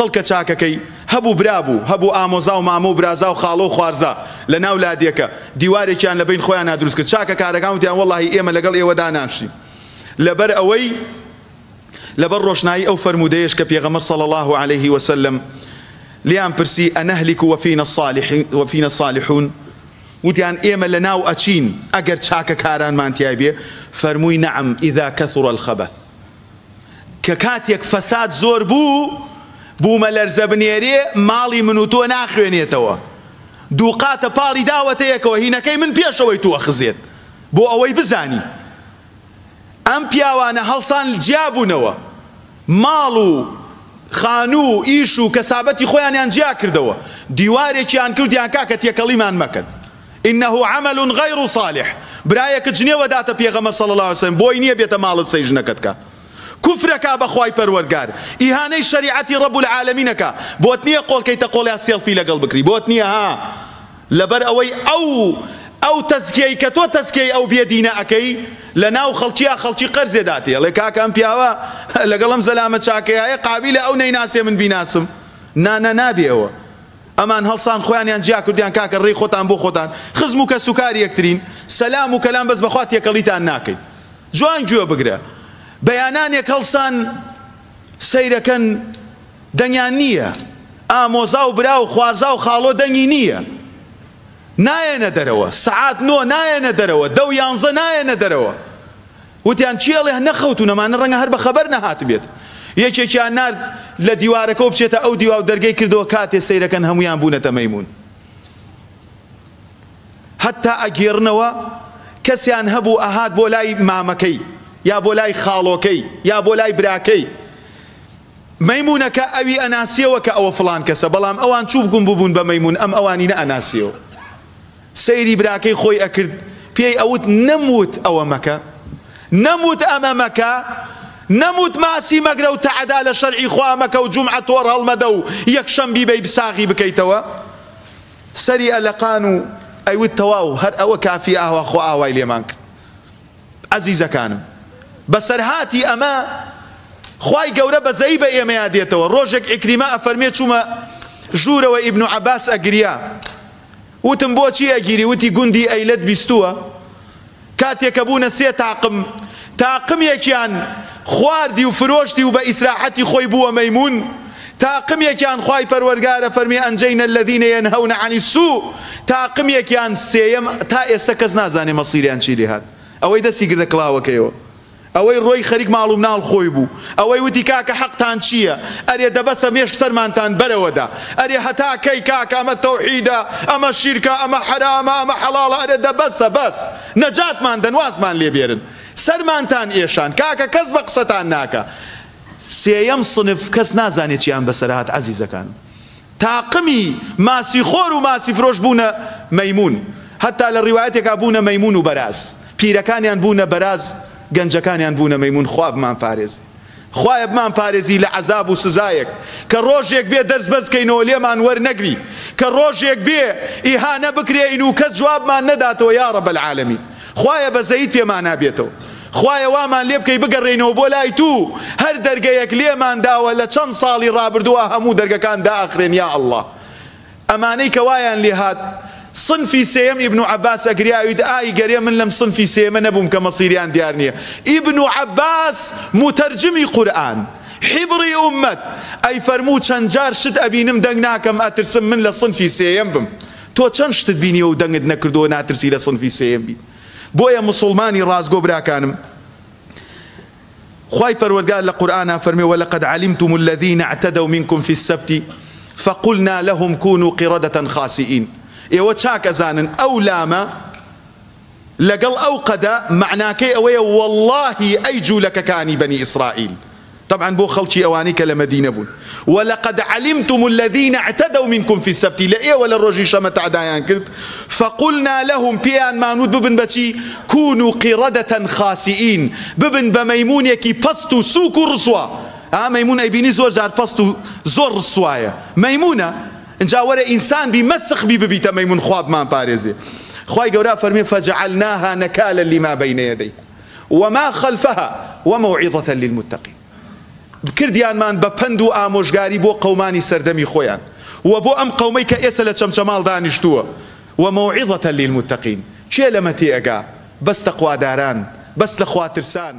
خەڵکە چاکەکەی هەبوو برابوو هەبوو ئامۆزا و مامە و برازا و خاڵە و خوارزە لە ناو لادیەکە دیوارێکیان لە بین خۆیان نادروست کرد چاکە کارەکان وتیان وەڵڵاهی ئێمە لەگەڵ ئێوەدا ناشین لەبەر ئەوەی لەبەر ڕۆشنایی ئەو فەرمودەیەش کە پێغەمبەر صلی الله عليه وسلم لیان پرسی ئەنەهلیک وفینا الصالحون وتیان ئێمە لە ناو ئەچین ئەگەر چاکە کارانمان تیا بێ فەرمووی نەعەم ئیذا کەثوڕ الخەبەث کە کاتێک فەساد زۆر بوو بوومە لەرزە بنێرێ ماڵی من و تۆ ناخوێنێتەوە دووقاتە پاڵی داوەتە یەکەوە هینەکەی من پێشەوەی تۆ ئەخزێت بۆ ئەوەی بزانی ئەم پیاوانە هەڵسان جیابوونەوە ماڵ و خانوو ئیش و کەسابەتی خۆیانیان جیا کردەوە دیوارێکیان کردیان کاکە تێکەڵیمان مەکەن إنه عمل غير صالح برایەکە جنێوە داتە پێغەمبەر صلی الله عليه وسلم بۆی نییە بێتە ماڵت سەیژنەکەت کە کوفرەکە بەخوای پەروەردگار ئیهانەی شەریعەتی رب العالمینەکە بۆت نییە قۆڵکەیتە قۆڵیا سێڵفی لەگەڵ بکری بۆت نییە ها لەبەر ئەوەی ئەو تەزکیەی کە تۆ تەزکیەی ئەو بێدینە ئەەکەی لە ناو خەڵکیە خەڵکی قەرزێ داتێ ئەڵێ کاکە ئەم پیاوە لەگەڵم زەلامە چاکەیە قابیلە ئەو نەیناسێ من بیناسم نابێەوە ئەمان هەڵسان خۆیانیان جیا کردیان کاکە ڕێی خۆتان بۆ خۆتان خزم و کە سوکاری یەکترین سەلام و کەلام بەس بەخوا تێکەڵیتان ناکەین جوان گوێ بگرە بەیانانێک هەڵسان سەیرەکەن دەنگیان نییە ئامۆزا و برا و خوارزا و خاڵۆ دەنگی نییە نایەنە دەرەوە سەعات 9 نایەنە دەرەوە 10 و 11 نایەنە دەرەوە وتیان چێڵێ نەخەوتونەمانە ڕەنگە هەر بە خەبەر نەهات بێت یەکێکیان نارد لە دیوارەکە بچێتە ئەو دیوا و دەرگەی کردەوە کاتێ سەیرەکەن هەمویان بوونەتە مەیمون هەتا ئەگێڕنەوە کەسیان هەبوو ئەهات بۆ لای مامەکەی یا بۆ لای خاڵۆکەی یا بۆ لای براکەی مەیمونەکە ئەوی ئەناسیەوە کە ئەوە فڵان کەسە بەڵام ئەوان چوو بگون ببوون بە مەیمون ئەم ئەوانی نەئەناسیەوە سەیری براکەی خۆی ئەکرد پێی ئەوت نەموت ئەوە مەکە نەموت ئەمە مەکە نەموت ماسی مەگرە و تەعەدا لە شەرعی خوا مەکە و جومعە تۆڕ هەڵمەدە و یەکشەمبی بەی بساغی بکەیتەوە سەری ئەلەقان و ئەیوت تەواو هەر ئەوە کافی ئاوا خۆ ئاوای لێمان کرد عەزیزەکانم بەسەرهاتی ئەمە خوای گەورە بەزەی بە ئێمەیا دێتەوە ڕۆژێک ئیکریمە ئەفەرمێ چوومە ژوورەوە ئیبن عەباس ئەگریا وتم بۆچی ئەگیری وتی گوندی ئەیلەت بیستووە کاتێکە بوونە 3 تاقمێکیان خواردی و فرۆشتی و بە ئیسراحەتی خۆی بووە مەیمون تاقمێکیان خوای پەروەردگارە فەرمی ئەنجەینە الەذینە یەنهەونە عەنی السوء تاقمێکیان سێیەم تا ئێستا کەس نازانێ مەسیریان چی لێ هات ئەوەی دەستی گردە کڵاوەکەیەوە ئەوەی ڕۆی خەریک ماڵ و مناڵ خۆی بوو ئەوەی وتی کاکە حەقتان چییە ئەرێ دەبەسە مێشک سەرمانتان بەرەوەدا ئەرێ هەتا کەی کاکە ئەمە تەوحیدە ئەمە شیرکە ئەمە حرامە ئەمە حەڵاڵە ئەرێ دەبەسە بەس نەجاتمان دەنوازمان لێبێرن سەرمانتان ئێشان کاکە کەس بە قسەتان ناکە سێیەم سنف کەس نازانێت چیان بەسەرهات عەزیزەکانم تاقمی ماسی خۆر و ماسی فرۆش بوونە مەیمون هەتا لە ڕیوایەتێکا بوونە مەیمون و بەراز پیرەکانیان بوونە بەراز گەنجەکانیان بوونە مەیمون خوا بمان پارێزی خوایە بمان پارێزی لە عەزاب و سزایەک کە ڕۆژێک بێ دەرس بەرزکەینەوە لێمان وەرنەگری کە ڕۆژێک بێ ئیهانە بکرێین و کەس جوابمان نەداتەوە یا رەب العالەمین خوایە بەزەیت پێمان نابێتەوە خوایە وامان لێ بکەی بگەڕێنەوە بۆ لای تو هەر دەرگەیەک لێمان داوە لە چەند ساڵی ڕابردووە هەموو دەرگەکان داخرێن یا ئەڵڵا ئەمانەی کە وایان لێ هات صنفی سێم ئیبن عەباس ئەگریاویت ئای گەرێ من لەم صنفی سێمە نەبووم کە مەسیریان دیار نییە ئیبن عەباس متەرجمی قورئان حیبڕی ئومەت ئەی فەرموو چەند جار شت ئەبینم دەنگ ناکەم ئەترسم من لە صنفی سێم بم تۆ چەند شتت بینیوە و دەنگت نەکردووە ناترسی لە صنفی سێم بیت بۆیە مسلمانی ڕازگۆ براکانم خوای پەروەردگار لە قورئانە فەرمێ وەلەقەد عەلیمتم الەذینە اعتەدەو منکم فی السەبت فقلنا لهم كونوا قردة خاسئين ئێوە چاک ئەزانن ئەو لامە لەگەڵ ئەو قەدە معناکەی ئەوەیە وەڵڵاهی ئەی جوولەکەکانی بەنی ئیسرائیل طبعا بۆ خەڵکی ئەوانی کە لە مەدینە بوون وەلەقەد عەلیمتم الەذینە اعتەدەو منکم فی السەبت لە ئێوە لە ڕۆژی شەمە تەعدایان کرد فقلنا لهم پێیان مانوت ببن بەچی كونوا قردة خاسئين ببن بە مەیمونێکی پەست و سووک و ڕسوا مەیمون ئەیبینی زۆر جار پەست و زۆر ڕسوایە مەیمونە اینجا وەرە ئینسان بی مەسخ بی ببیتە مەیمون خوابمان پارێزێ خوای گەورە فەرمێ فجعلناها نكالا لما بين يديه وما خلفها وموعظة للمتقين کردیانمان بە پند و ئامۆژگاری بۆ قەومانی سەردەمی خۆیان و بۆ ئەم قەومەی کە ئێستا لە چەمچەماڵ دانیشتووە ومەوعیظەتەن لیلموتەقین. چێ لەمە تێئەگا؟ بەس تەقواداران، بەس لە خواترسان.